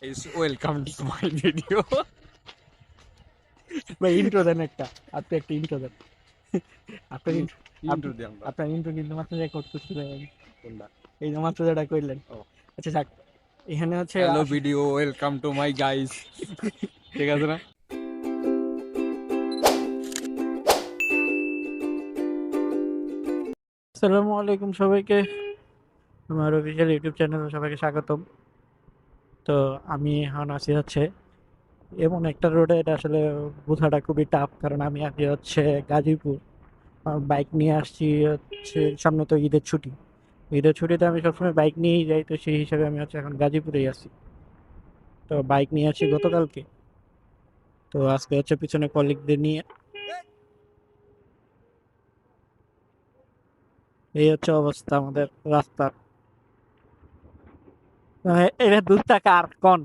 Is welcome to my video. ভাই intro দেন একটা, আপনি একটা ইন্ট্রো দেন। আপনার Intro দিই আমরা। আপনার ইন্ট্রো কিন্তু মাত্র রেকর্ড করছিলেন, কোনটা? এই যে মাত্র যেটা কইলেন। ও, আচ্ছা যাক, এখানে হচ্ছে hello video, welcome to my guys. ঠিক আছে না? আসসালামু আলাইকুম সবাইকে, আমার অফিসিয়াল ইউটিউব চ্যানেলে সবাইকে স্বাগতম। তো আমি এখন আছি হচ্ছে এমন একটা রোডে, এটা আসলে বোঝাটা খুবই টাফ, কারণ আমি আছি হচ্ছে গাজীপুর। বাইক নিয়ে আসছি হচ্ছে, সামনে তো ঈদের ছুটি, ঈদের ছুটিতে আমি সবসময় বাইক নিয়েই যাই, তো সেই হিসাবে আমি হচ্ছে এখন গাজীপুরেই আছি। তো বাইক নিয়ে আসছি গতকালকে, তো আজকে হচ্ছে পিছনে কলিগদের নিয়ে এই হচ্ছে অবস্থা আমাদের রাস্তার। এটা দোষটা কার কোন?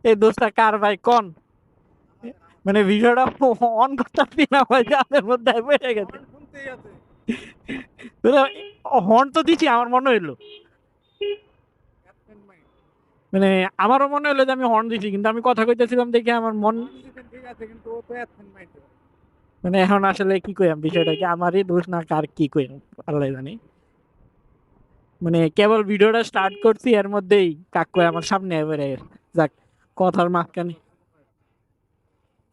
এই দোষটা কার ভাই কোন? মানে ভিডিওটা অন করতে না ভাই, আমাদের মধ্যে বেড়ে গেছে। হর্ন তো দিচ্ছি, আমার মনে হইলো, মানে আমারও মনে হলো যে আমি হর্ন দিছি, কিন্তু আমি কথা কইতেছিলাম দেখে আমার মন, মানে এখন আসলে কি কইম, বিষয়টা কি আমারই দোষ না কার কি কইম, আল্লাহ জানি। মানে কেবল ভিডিওটা স্টার্ট করছি, এর মধ্যেই কাকু আমার সামনে এবারে যাক, কথার মাঝখানে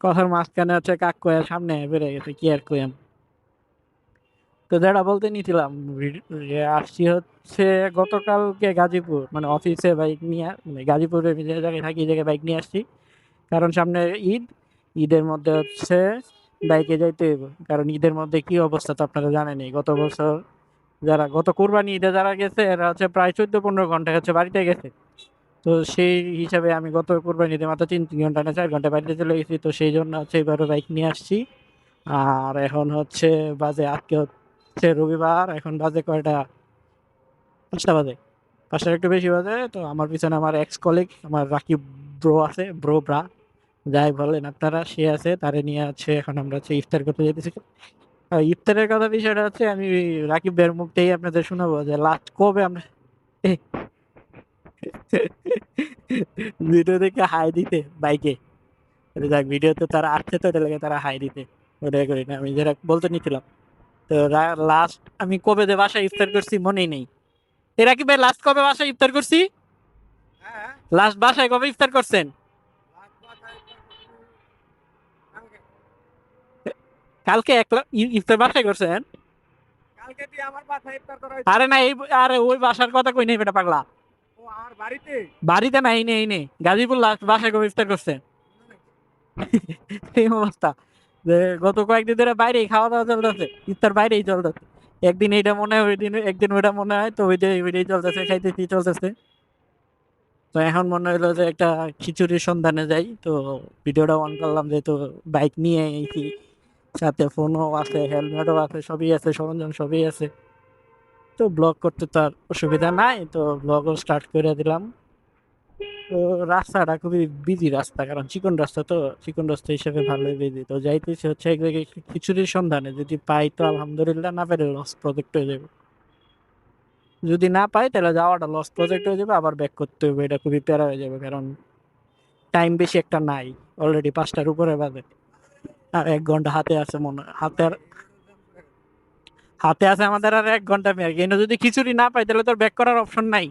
কথার মাঝখানে হচ্ছে কাকু সামনে বেড়ে গেছে, কি আর কইম। তো যেটা বলতে নিছিলাম, যে আসছি হচ্ছে গতকালকে গাজীপুর, মানে অফিসে বাইক নিয়ে, মানে গাজীপুরে যে জায়গায় থাকি এই জায়গায় বাইক নিয়ে আসছি, কারণ সামনে ঈদ, ঈদের মধ্যে হচ্ছে বাইকে যাইতে হইব। কারণ ঈদের মধ্যে কি অবস্থা তো আপনারা জানেনই, গত বছর যারা গত কোরবানি ঈদে যারা গেছে এরা হচ্ছে প্রায় 14-15 ঘন্টায় হচ্ছে বাড়িতে গেছে। তো সেই হিসাবে আমি গত কোরবানিতে মাত্র 3 ঘন্টা না 4 ঘন্টা বাড়িতে চলে গেছি, তো সেই জন্য হচ্ছে এবারও বাইক নিয়ে আসছি। আর এখন হচ্ছে বাজে, আজকে হচ্ছে রবিবার, এখন বাজে কয়টা, 5টা বাজে, 5টার একটু বেশি বাজে। তো আমার পিছনে আমার এক্স কলিগ, আমার রাকিব ব্রো আছে, ব্রা যাই বলেন আপনারা, সে আছে, তারে নিয়ে আছে। এখন আমরা হচ্ছে ইফতার করতে যেতেছি। ইফতারের কথা, বিষয়টা হচ্ছে আমি রাকিব ভাইয়ের মুখ থেকেই আপনাদের শোনাবো যে লাস্ট কবে আমরা ভিডিও দেখে হাই দিতে বাইকে, যাক ভিডিওতে তারা আসছে তো এটা লাগে তারা হাই দিতে, ওটা করি না, আমি যেটা বলতে নিছিলাম। তো লাস্ট আমি কবে যে বাসায় ইফতার করছি মনেই নেই। এরা কি ভাই লাস্ট কবে বাসায় ইফতার করছি? লাস্ট বাসায় কবে ইফতার করছেন? কালকে ইফতার বাসায় করছেন? আরে না, এই আরে ওই বাসার কথা কই নাই বেটা পাগলা। বাড়িতে না, এই নেই গাজীপুর লাস্ট বাসায় কবে ইফতার করছেন? এই অবস্থা যে গত কয়েকদিন ধরে বাইরেই খাওয়া দাওয়া চলতেছে, ইফতার বাইরেই চলতেছে। একদিন এইটা মনে হয়, ওই দিন একদিন ওইটা মনে হয়, তো ওইটাই চলতেছে, খাইতেছি চলতেছে। তো এখন মনে হলো যে একটা খিচুড়ির সন্ধানে যাই, তো ভিডিওটা অন করলাম, যেহেতু বাইক নিয়ে এইছি, সাথে ফোনও আছে, হেলমেটও আছে, সবই আছে, সরঞ্জাম সবই আছে। তো ব্লগ করতে তো আর অসুবিধা নাই, তো ব্লগও স্টার্ট করে দিলাম। তো রাস্তাটা খুবই বিজি রাস্তা, কারণ চিকন রাস্তা, তো চিকন রাস্তা হিসেবে ভালোই বিজি। তো যাইতেছি হচ্ছে এক জায়গায় খিচুড়ির সন্ধানে, যদি পাই তো আলহামদুলিল্লাহ, না পেলে লস প্রজেক্ট হয়ে যাবে। যদি না পাই তাহলে যাওয়াটা লস প্রজেক্ট হয়ে যাবে, আবার ব্যাক করতে হবে, এটা খুবই প্যারা হয়ে যাবে, কারণ টাইম বেশি একটা নাই, অলরেডি 5টার উপরে বাজে। আর 1 ঘন্টা হাতে আছে, মনে হয় হাতে আছে আমাদের আর 1 ঘন্টা মেয়ার। কিন্তু যদি খিচুড়ি না পাই তাহলে তোর ব্যাক করার অপশন নাই।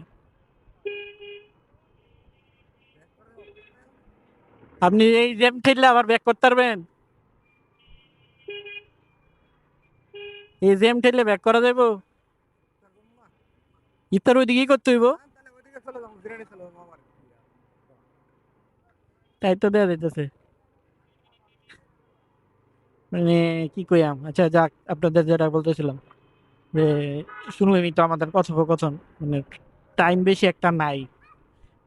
আপনি এই জ্যাম ঠেললে আবার ব্যাক করতে পারবেন? এই জ্যাম ঠেললে ব্যাক করা যাবো? ইফতার ওইদিকেই করতে হইব, তাই তো দেয়া যাইতেছে। মানে কি কইয়াম, আচ্ছা যাক, আপনাদের যেটা বলতেছিলাম, যে শুনলেনই তো আমাদের কথোপকথন, মানে টাইম বেশি একটা নাই।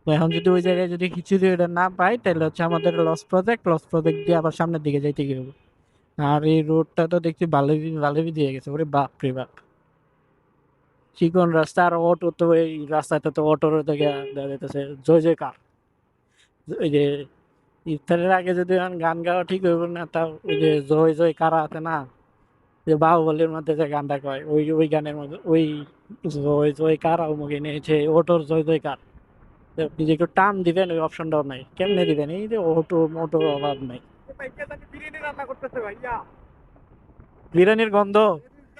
তো এখন যদি ওই জায়গায় যদি খিচুড়ি ওটা না পাই তাহলে হচ্ছে আমাদের লস প্রজেক্ট দিয়ে আবার সামনের দিকে যাইতে হবে। আর এই রোডটা তো দেখছি ভালোই ভালোই দিয়ে গেছে, ওরে বাপ রে বাপ, চিকন রাস্তা। আর অটো তো, এই রাস্তাটা তো অটোর দিকে দেখা যাইতেছে জয় জয়কার। ওই যে ইফতারের আগে যদি এখন গান গাওয়া ঠিক হইব না, তা ওই যে জয় জয় কারা আছে না, যে বাহুবলীর মধ্যে যে গানটা কয়, ওই গানের মধ্যে ওই জয় জয় কারা মুখে নিয়েছে অটোর জয় জয়কার। আপনি যে একটু টান দিবেন ওই অপশনটাও নাই, কেমনে দিবেন? এই যে অটো মোটো অভাব নাই। বিরিয়ানি রান্না করতেছে ভাইয়া, বিরিয়ানির গন্ধ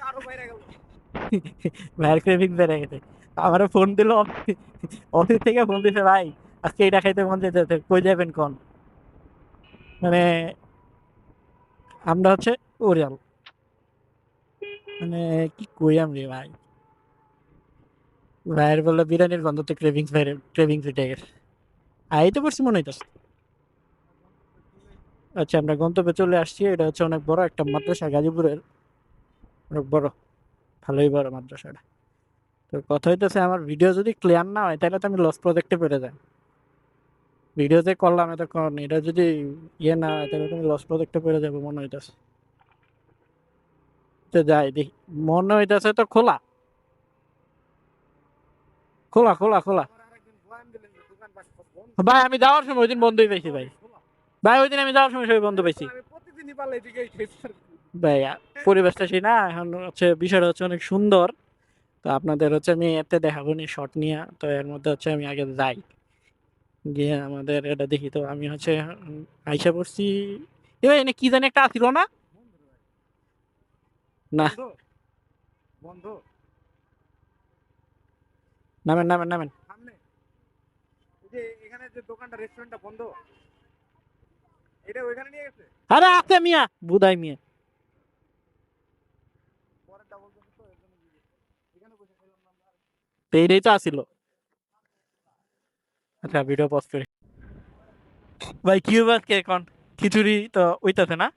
আরো বাইরে গেল। ভাইয়ের ক্রেভিং বেড়ে গেছে। আমারও ফোন দিল, অফিস থেকে ফোন দিছে, ভাই আজকে এটা খাইতে মন যেতে, কই যাবেন কোন? মানে আমরা হচ্ছে ওরিয়াল, মানে কি কইয়াম রে ভাই। ভাইয়ের বললো বিরিয়ানির গন্ধতে ক্রেভিংস, ভাইয়ের ক্রেভিংস উঠে গেছে। আইতে পারছি মনে হইতাছে। আচ্ছা, আমরা গন্তব্যে চলে আসছি। এটা হচ্ছে অনেক বড় একটা মাদ্রাসা, গাজীপুরের অনেক বড়, ভালোই বড় মাদ্রাসাটা। তো কথা হইতেছে, আমার ভিডিও যদি ক্লিয়ার না হয় তাহলে তো আমি লস প্রজেক্টে পেরে যাই। ভিডিও যে করলাম এতক্ষণ, এটা যদি ইয়ে না হয় তাহলে তুমি লস প্রজেক্টে পেরে যাবো মনে হইতেছে। তো যাই দেখি, মনে হইতেছে তো খোলা খোলা খোলা খোলা। ভাই আমি যাওয়ার সময় ওই দিন বন্ধই পাইছি ভাই। ভাই ওই দিন আমি যাওয়ার সময় সবাই বন্ধ পাইছি প্রতিদিনই পারলে এদিকে ভাই। পরিবেশটা সেই না, এখন হচ্ছে বিষয়টা হচ্ছে অনেক সুন্দর। তো আপনাদের হচ্ছে আমি এতে দেখাবো নি শর্ট নিয়ে, তো এর মধ্যে হচ্ছে আমি আগে যাই, গিয়ে আমাদের এটা দেখি। তো আমি হচ্ছে আইসা পড়ছি। এবার এনে কি জানি একটা আসিল না, না বন্ধ নামেন নামেন নামেন। সামনে, এই যে এখানে যে দোকানটা, রেস্টুরেন্টটা বন্ধ, এটা ওইখানে নিয়ে গেছে। আরে আছে মিয়া, বুধাই মিয়া। পরেরটা বলতেছে তো, এর জন্য এখানে বসে ছিলাম না আমরা। তো এইটাই তো আসিল। আচ্ছা ভিডিও পজ করি। ভাই কি হবে আজকে এখন? খিচুড়ি তো ওইটাতে না?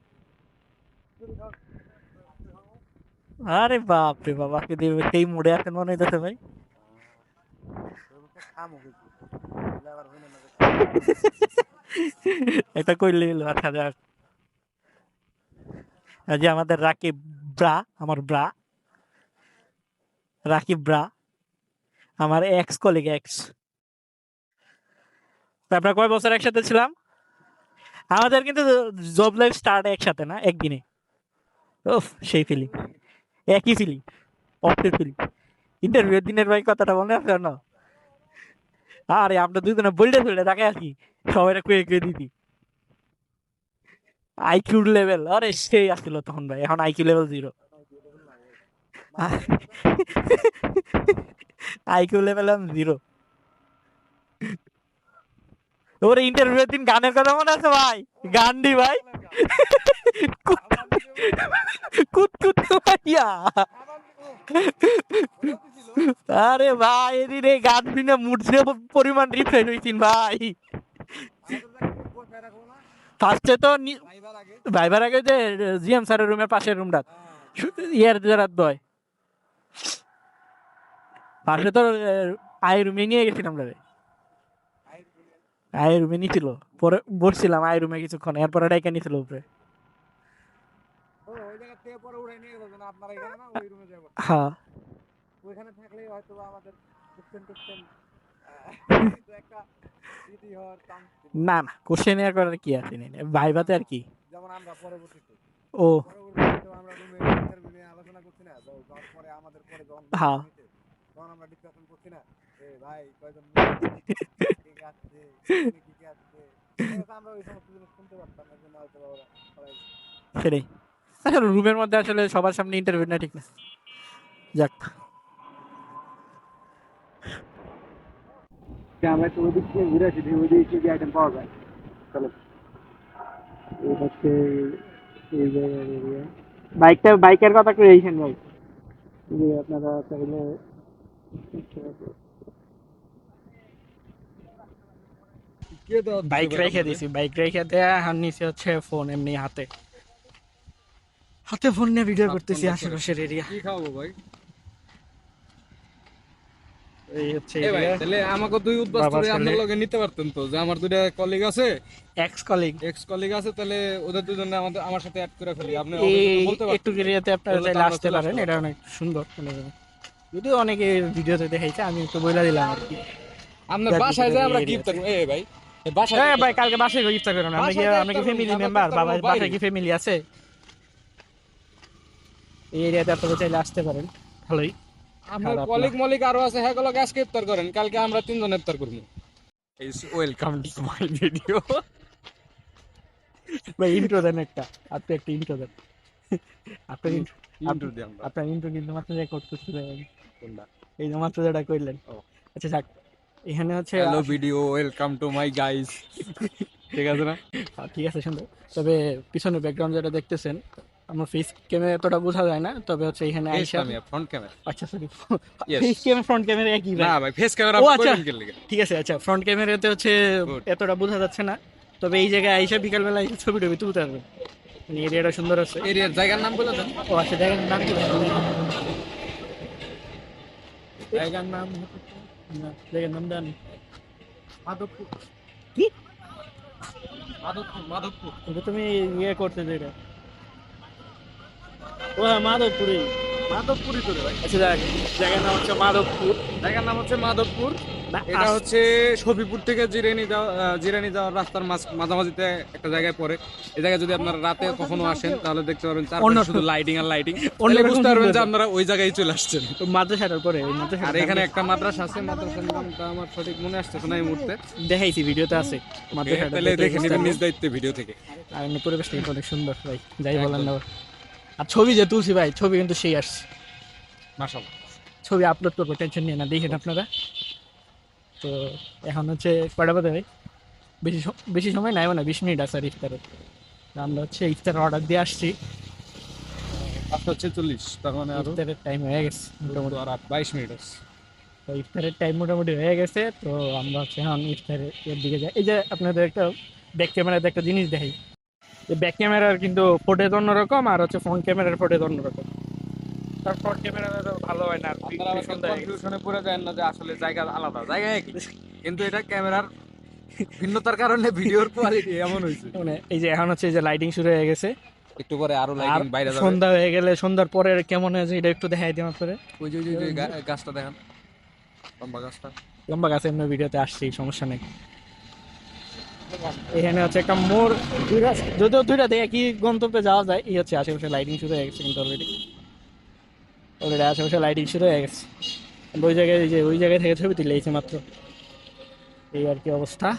আরে বাপ রে বাবা, আজকে দিয়ে সেই মুডে আছেন মনে হইতেছে ভাই। এটা কইলে হলো। আচ্ছা যাক, এই যে আমাদের রাকিব ব্রা, আমার ব্রা রাকিব ব্রা, আমার এক্স কলিগ এক্স। আমরা কয় বছর একসাথে ছিলাম? আমাদের কিন্তু জব লাইফ স্টার্ট একসাথে না, একদিনে। ওফ, সেই ফিলিং, একই ফিলিং, অফের ফিলিং। ইন্টারভিউ দিনের ভাই কথাটা মনে আছে না? আরে আমরা দুজনে বলতে ফেলতে তাকে আছি, সবাই কুয়ে কুয়ে দিতি। আইকিউ লেভেল আরে সেই আসছিল তখন ভাই, এখন আইকিউ লেভেল 0। IQ level 0। ওরে ইন্টারভিউ দিন গানের কথা মনে আছে ভাই? গান দি ভাই, কুত কুত ভাইয়া। আরে ভাই এদিন এই গান শুনে মুড পরিমাণ রিফ্রেশ হইছিন ভাই। ফার্স্টে তো ভাইবার আগে যে জিএম স্যারের রুমের পাশের রুমটা, ইয়ার যারা দয় ফার্স্টে তো আই রুমে নিয়ে গেছিলাম রে। আই রুমে নিয়েছিল, পরে বসছিলাম আই রুমে কিছুক্ষণ, এরপরে ডাইকা নিয়েছিল উপরে। ওই জায়গা থেকে পরে উড়ে নিয়ে গেল না আপনারা এখানে, না ওই রুমে যাবো। হ্যাঁ ওইখানে থাকলেই হয়তো আমাদের কোশ্চেন টোশ্চেন একটা দিদি হওয়ার চান্স ছিল। না না, কোশ্চেন এর করার কি আছে, ভাইবাতে আর কি। যেমন আমরা পরবর্তীতে ও আমরা রুমে ইন্টারভিউ নিয়ে আলোচনা করছি না, তো যাওয়ার পরে আমাদের পরে যখন হ্যাঁ তখন আমরা ডিসকাশন করছি না, এ ভাই কয়জন ঠিক আছে, কি আছে, আমরা ওই সমস্ত জিনিস শুনতে পারতাম, এর জন্য হয়তো ওরা সবাই সেটাই। আসলে রুমের মধ্যে আসলে সবার সামনে ইন্টারভিউ না, ঠিক না। যাক, আমরা একটু ওই দিক থেকে ঘুরে আসি, ওই দিক থেকে আইটেম পাওয়া যায়। চলো, এই হচ্ছে এই জায়গার এরিয়া। বাইকের কথা একটু এইখান ভাই, যে আপনারা চাইলে বাইক রেখে দিছি, বাইক রেখে দেয়া আর নিচে হচ্ছে ফোন এমনি হাতে, হাতে ফোন নিয়ে ভিডিও করতেছি আশেপাশের এরিয়া। কি খাবো ভাই? এই হচ্ছে এ ভাই, তাহলে আমাকে দুই উদ্বাস করে আপনার লগে নিতে পারতেন তো, যে আমার দুইটা কলিগ আছে, এক্স কলিগ, এক্স কলিগ আছে, তাহলে ওদের দুজনে আমার সাথে অ্যাড করে ফেলি। আপনি বলতে একটু এরিয়াতে আপনারা চাইলে আসতে পারেন, এটা অনেক সুন্দর। যদিও অনেকে ভিডিওতে দেখাইছে, আমি একটু বইলা দিলাম আর কি। আপনার বাসায় যায় আমরা গিফট করব। এ ভাই, বাসায় ভাই কালকে বাসায় ইফতার করেন, আমরা কি ফ্যামিলি মেম্বার, বাসায় কি ফ্যামিলি আছে? এই এরিয়াতে আপনারা চাইলে আসতে পারেন, ভালোই। আপনার কলিগ মলিক আরো আছে, হ্যাঁ গুলো আজকে ইফতার করেন, কালকে আমরা তিনজন ইফতার করবো। is welcome to my video. ভাই ইন্ট্রো দেন একটা, আপনি একটা ইন্ট্রো দেন। আপনার Intro দিই আমরা। আপনার ইন্ট্রো কিন্তু মাত্র রেকর্ড করছিলেন, কোনটা? এই যে মাত্র যেটা কইলেন। ও। আচ্ছা যাক, এখানে হচ্ছে hello video, welcome to my guys. ঠিক আছে না? ঠিক আছে সুন্দর। তবে পিছনে ব্যাকগ্রাউন্ড যেটা দেখতেছেন, আমার ফেস ক্যামেরা এতটা বোঝা যায় না, তবে হচ্ছে এখানে আইসা, ফ্রন্ট ক্যামেরা। আচ্ছা sorry, Yes. Face camera front camera একই ভাই। না ভাই, ফেস ক্যামেরা ও, আপনি আচ্ছা। কইলেন কি লাগে? ঠিক আছে, আচ্ছা ফ্রন্ট ক্যামেরাতে হচ্ছে Good. এতটা বোঝা যাচ্ছে না, তবে এই জায়গায় আইসা বিকালবেলা এসে ছবি টবি তুলতে পারবেন, মানে এরিয়াটা সুন্দর আছে। এরিয়ার জায়গার নাম বলে দেন। ও আচ্ছা, জায়গার নাম কি? জায়গার নাম না, জায়গার নাম দেন মাধবপুর। কি? মাধবপুর। কিন্তু তুমি ইয়ে করতে যেটা, ও হ্যাঁ মাধবপুরে। মাধবপুরই তো রে ভাই। আচ্ছা যাক, জায়গার নাম হচ্ছে মাধবপুর। জায়গার নাম হচ্ছে মাধবপুর। না, এটা হচ্ছে সফিপুর থেকে জিরানি যাওয়ার রাস্তার মাঝামাঝিতে একটা জায়গায় পড়ে। এই জায়গায় যদি আপনারা রাতে কখনো আসেন তাহলে দেখতে পারবেন চারপাশে শুধু লাইটিং আর লাইটিং। তাহলে বুঝতে পারবেন যে আপনারা ওই জায়গায়ে চলে আসছেন। তো মাদ্রাসাটার পরে ওই মাদ্রাসা, আর এখানে একটা মাদ্রাসা আছে, মাদ্রাসার নামটা আমার সঠিক মনে আসতেছে না এই মুহূর্তে। দেখাইছি, ভিডিওতে আছে মাদ্রাসাটা। তাহলে দেখে নেবেন নিজ দায়িত্বে ভিডিও থেকে। আর এমনি পরিবেশটা কিন্তু অনেক সুন্দর ভাই, যাই বলেন না। আর ছবি যে তুলছি ভাই, ছবি কিন্তু সেই আসছে। মাশাআল্লাহ। ছবি আপলোড করবো, টেনশন নিয়ে না, দেখেন আপনারা। তো এখন হচ্ছে কয়টা বাজে ভাই? বেশি সময় নাই, মানে 20 মিনিট আছে আর ইফতারের। আমরা হচ্ছে ইফতার অর্ডার দিয়ে আসছি, 5:46, তার মানে আরো ইফতারের টাইম হয়ে গেছে মোটামুটি। আর 22 মিনিট আছে। তো ইফতারের টাইম মোটামুটি হয়ে গেছে, তো আমরা হচ্ছে এখন ইফতারের এর দিকে যাই। এই যে আপনাদের একটা ব্যাক ক্যামেরাতে একটা জিনিস দেখাই, যে ব্যাক ক্যামেরার কিন্তু ফুটেজ অন্যরকম, আর হচ্ছে ফ্রন্ট ক্যামেরার ফুটেজ অন্যরকম। তার ফ্রন্ট ক্যামেরা ভালো হয় না, আর আপনারা আবার কনফিউশনে পড়ে যায় না যে আসলে জায়গা আলাদা, জায়গা একই, কিন্তু এটা ক্যামেরার ভিন্নতার কারণে ভিডিওর কোয়ালিটি এমন হয়েছে। মানে এই যে এখন হচ্ছে এই যে লাইটিং শুরু হয়ে গেছে, একটু পরে আরো আর লাইটিং বাইরে যাবে। সন্ধ্যা হয়ে গেলে, সন্ধ্যার পরে কেমন হয়েছে এটা একটু দেখাই দিন আপনারা। ওই যে গাছটা দেখেন, লম্বা গাছটা। লম্বা গাছে এমনি ভিডিওতে আসছি, সমস্যা নেই। এখানে হচ্ছে একটা মোড়, যদিও দুইটা দেখে কি গন্তব্যে যাওয়া যায়। এই হচ্ছে আশেপাশে লাইটিং শুরু হয়ে গেছে কিন্তু অলরেডি আশেপাশে লাইটিং শুরু হয়ে গেছে। ওই জায়গায়, যে ওই জায়গায় থেকে ছবি তুলে মাত্র, এই আর কি অবস্থা।